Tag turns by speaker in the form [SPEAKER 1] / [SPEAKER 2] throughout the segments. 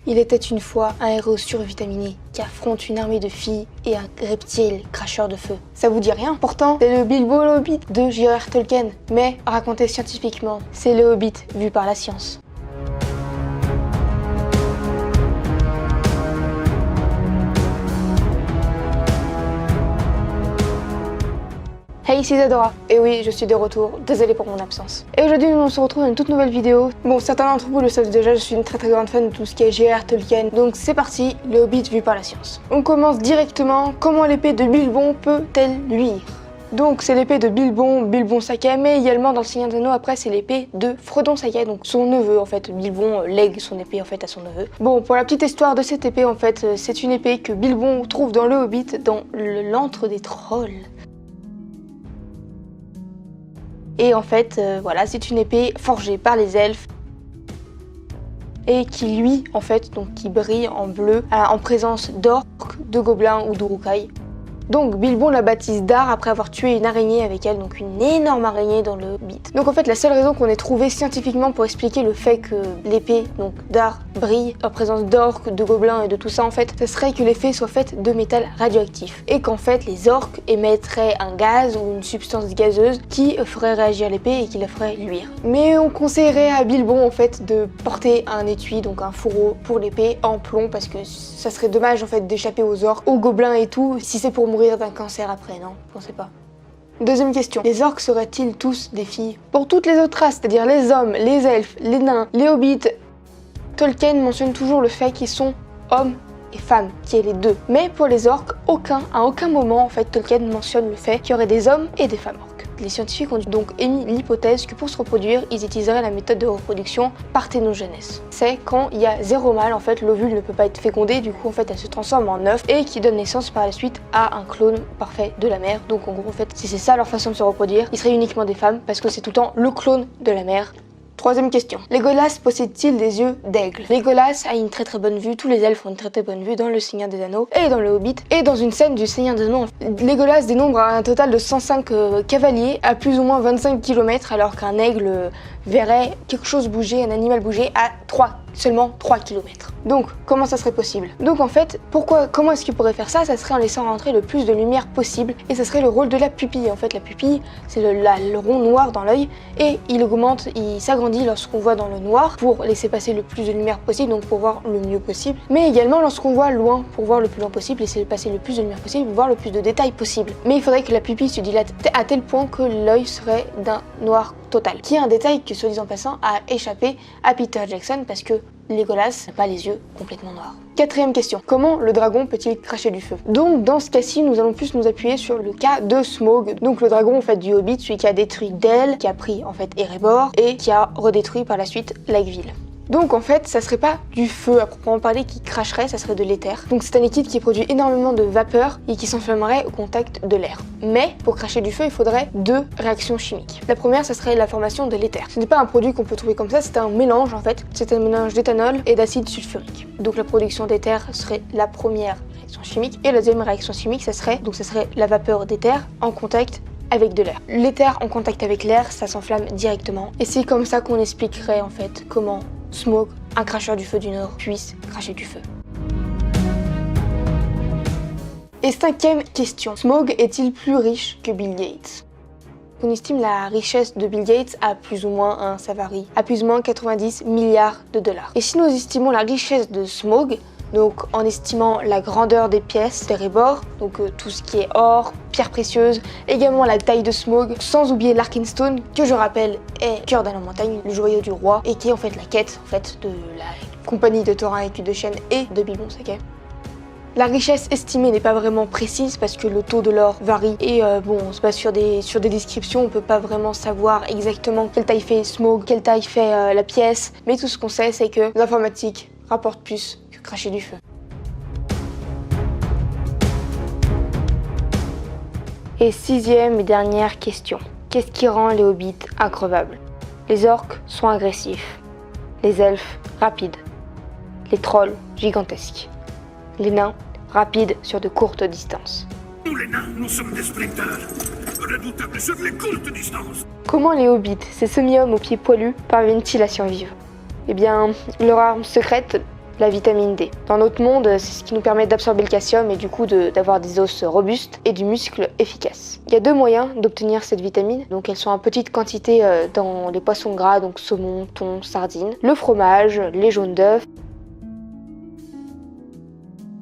[SPEAKER 1] Il était une fois un héros survitaminé qui affronte une armée de filles et un reptile cracheur de feu. Ça vous dit rien? Pourtant, c'est le Bilbo le Hobbit de J.R.R. Tolkien, mais raconté scientifiquement. C'est le Hobbit vu par la science. Hey, c'est Isadora. Et oui, je suis de retour, désolée pour mon absence. Et aujourd'hui, on se retrouve dans une toute nouvelle vidéo. Bon, certains d'entre vous le savent déjà, je suis une très grande fan de tout ce qui est J.R.R. Tolkien. Donc c'est parti, le Hobbit vu par la science. On commence directement, comment l'épée de Bilbon peut-elle luire? Donc c'est l'épée de Bilbon Saquet, mais également dans le Seigneur des Anneaux, après c'est l'épée de Frodon Saquet, donc son neveu en fait. Bilbon lègue son épée en fait à son neveu. Bon, pour la petite histoire de cette épée en fait, c'est une épée que Bilbon trouve dans le Hobbit, dans l'antre des trolls. Et en fait, voilà, c'est une épée forgée par les elfes et qui lui, en fait, donc qui brille en bleu en présence d'orques, de gobelins ou d'urukai. Donc Bilbon la baptise Dar après avoir tué une araignée avec elle, donc une énorme araignée dans le Hobbit. Donc en fait la seule raison qu'on ait trouvé scientifiquement pour expliquer le fait que l'épée, donc Dar, brille en présence d'orques, de gobelins et de tout ça en fait, ce serait que l'effet soit fait de métal radioactif. Et qu'en fait les orques émettraient un gaz ou une substance gazeuse qui ferait réagir l'épée et qui la ferait luire. Mais on conseillerait à Bilbon en fait de porter un étui, donc un fourreau pour l'épée en plomb parce que ça serait dommage en fait d'échapper aux orques, aux gobelins et tout, si c'est pour mourir d'un cancer après, non? Pensez pas. Deuxième question. Les orques seraient-ils tous des filles? Pour toutes les autres races, c'est-à-dire les hommes, les elfes, les nains, les hobbits, Tolkien mentionne toujours le fait qu'ils sont hommes et femmes, qui est les deux. Mais pour les orques, à aucun moment en fait Tolkien mentionne le fait qu'il y aurait des hommes et des femmes orques. Les scientifiques ont donc émis l'hypothèse que pour se reproduire, ils utiliseraient la méthode de reproduction parthénogenèse. C'est quand il y a zéro mâle, en fait l'ovule ne peut pas être fécondé, du coup en fait elle se transforme en œuf et qui donne naissance par la suite à un clone parfait de la mère. Donc en gros en fait si c'est ça leur façon de se reproduire, ils seraient uniquement des femmes parce que c'est tout le temps le clone de la mère. Troisième question. Legolas possède-t-il des yeux d'aigle? Legolas a une très bonne vue, tous les elfes ont une très bonne vue dans le Seigneur des Anneaux et dans le Hobbit. Et dans une scène du Seigneur des Anneaux, Legolas dénombre un total de 105 cavaliers à plus ou moins 25 km alors qu'un aigle verrait quelque chose bouger, un animal bouger à seulement 3 km. Donc, comment ça serait possible? Donc en fait, comment est-ce qu'il pourrait faire ça? Ça serait en laissant rentrer le plus de lumière possible et ça serait le rôle de la pupille. En fait, la pupille, c'est le rond noir dans l'œil et il s'agrandit lorsqu'on voit dans le noir pour laisser passer le plus de lumière possible, donc pour voir le mieux possible. Mais également lorsqu'on voit loin pour voir le plus loin possible, laisser passer le plus de lumière possible pour voir le plus de détails possible. Mais il faudrait que la pupille se dilate à tel point que l'œil serait d'un noir total. Qui est un détail que, soit dit en passant, a échappé à Peter Jackson parce que Legolas n'a pas les yeux complètement noirs. Quatrième question. Comment le dragon peut-il cracher du feu? Donc dans ce cas-ci, nous allons plus nous appuyer sur le cas de Smaug. Donc le dragon en fait du Hobbit, celui qui a détruit Dale, qui a pris en fait Erebor et qui a redétruit par la suite Lakeville. Donc en fait, ça serait pas du feu à proprement parler qui cracherait, ça serait de l'éther. Donc c'est un liquide qui produit énormément de vapeur et qui s'enflammerait au contact de l'air. Mais pour cracher du feu, il faudrait deux réactions chimiques. La première, ça serait la formation de l'éther. Ce n'est pas un produit qu'on peut trouver comme ça, c'est un mélange en fait. C'est un mélange d'éthanol et d'acide sulfurique. Donc la production d'éther serait la première réaction chimique. Et la deuxième réaction chimique, ça serait la vapeur d'éther en contact avec de l'air. L'éther en contact avec l'air, ça s'enflamme directement. Et c'est comme ça qu'on expliquerait en fait comment Smaug, un cracheur du feu du Nord, puisse cracher du feu. Et cinquième question. Smaug est-il plus riche que Bill Gates? On estime la richesse de Bill Gates à plus ou moins, ça varie, à plus ou moins 90 milliards de dollars. Et si nous estimons la richesse de Smaug, donc en estimant la grandeur des pièces d'Erebor, donc tout ce qui est or, pierres précieuses, également la taille de Smaug, sans oublier l'Arkenstone, que je rappelle est Cœur d'Anneau Montagne, le joyau du roi, et qui est en fait la quête de la compagnie de Thorin et Cul de Chêne et de Bilbon Saquet. La richesse estimée n'est pas vraiment précise parce que le taux de l'or varie et bon, on se base sur des descriptions, on peut pas vraiment savoir exactement quelle taille fait Smaug, quelle taille fait la pièce, mais tout ce qu'on sait c'est que l'informatique rapporte plus que cracher du feu. Et sixième et dernière question. Qu'est-ce qui rend les hobbits increvables? Les orques sont agressifs, les elfes rapides, les trolls gigantesques, les nains rapides sur de courtes distances.
[SPEAKER 2] Nous les nains, nous sommes des sprinteurs, redoutables sur les courtes distances.
[SPEAKER 1] Comment les hobbits, ces semi-hommes aux pieds poilus, parviennent-ils à survivre? Eh bien, leur arme secrète, la vitamine D. Dans notre monde, c'est ce qui nous permet d'absorber le calcium et du coup d'avoir des os robustes et du muscle efficace. Il y a 2 moyens d'obtenir cette vitamine, donc elles sont en petite quantité dans les poissons gras, donc saumon, thon, sardines, le fromage, les jaunes d'œufs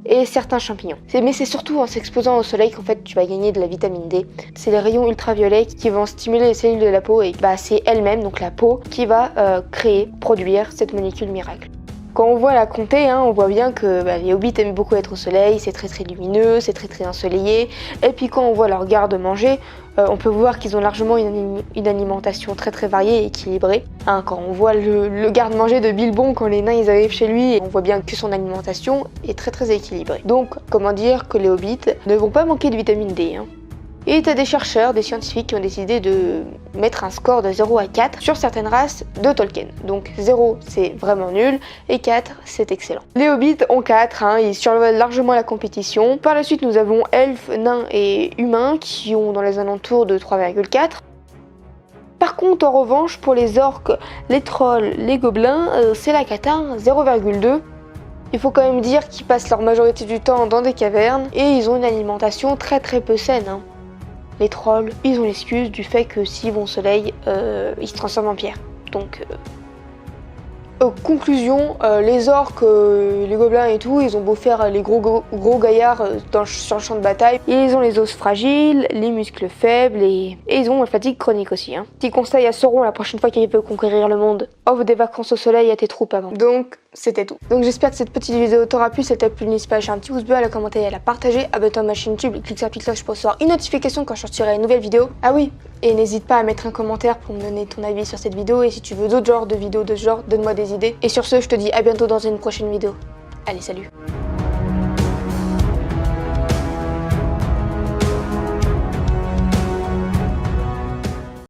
[SPEAKER 1] et certains champignons. Mais c'est surtout en s'exposant au soleil qu'en fait tu vas gagner de la vitamine D. C'est les rayons ultraviolets qui vont stimuler les cellules de la peau et c'est elle-même, donc la peau, qui va produire cette molécule miracle. Quand on voit la comté, on voit bien que les hobbits aiment beaucoup être au soleil, c'est très très lumineux, c'est très très ensoleillé. Et puis quand on voit leur garde manger, on peut voir qu'ils ont largement une alimentation très très variée et équilibrée. Quand on voit le garde-manger de Bilbon quand les nains ils arrivent chez lui, on voit bien que son alimentation est très très équilibrée. Donc comment dire que les hobbits ne vont pas manquer de vitamine D. Et t'as des chercheurs, des scientifiques qui ont décidé de mettre un score de 0 à 4 sur certaines races de Tolkien. Donc 0 c'est vraiment nul et 4 c'est excellent. Les hobbits ont 4, ils survolent largement la compétition. Par la suite nous avons elfes, nains et humains qui ont dans les alentours de 3,4. Par contre en revanche pour les orques, les trolls, les gobelins, c'est la cata, 0,2. Il faut quand même dire qu'ils passent leur majorité du temps dans des cavernes et ils ont une alimentation très très peu saine. Les trolls, ils ont l'excuse du fait que s'ils vont au soleil, ils se transforment en pierre. Donc, conclusion, les orques, les gobelins et tout, ils ont beau faire les gros gaillards sur le champ de bataille, ils ont les os fragiles, les muscles faibles et ils ont la fatigue chronique aussi. Petit conseil à Sauron la prochaine fois qu'il veut conquérir le monde, offre des vacances au soleil à tes troupes avant. Donc, c'était tout. Donc j'espère que cette petite vidéo t'aura plu, si elle t'a plu, n'hésite pas à lâcher un petit pouce bleu, à la commenter et à la partager, abonne-toi à ma chaîne YouTube, clique sur la petite cloche pour recevoir une notification quand je sortirai une nouvelle vidéo. Ah oui, et n'hésite pas à mettre un commentaire pour me donner ton avis sur cette vidéo et si tu veux d'autres genres de vidéos de ce genre, donne-moi des idées. Et sur ce, je te dis à bientôt dans une prochaine vidéo. Allez, salut!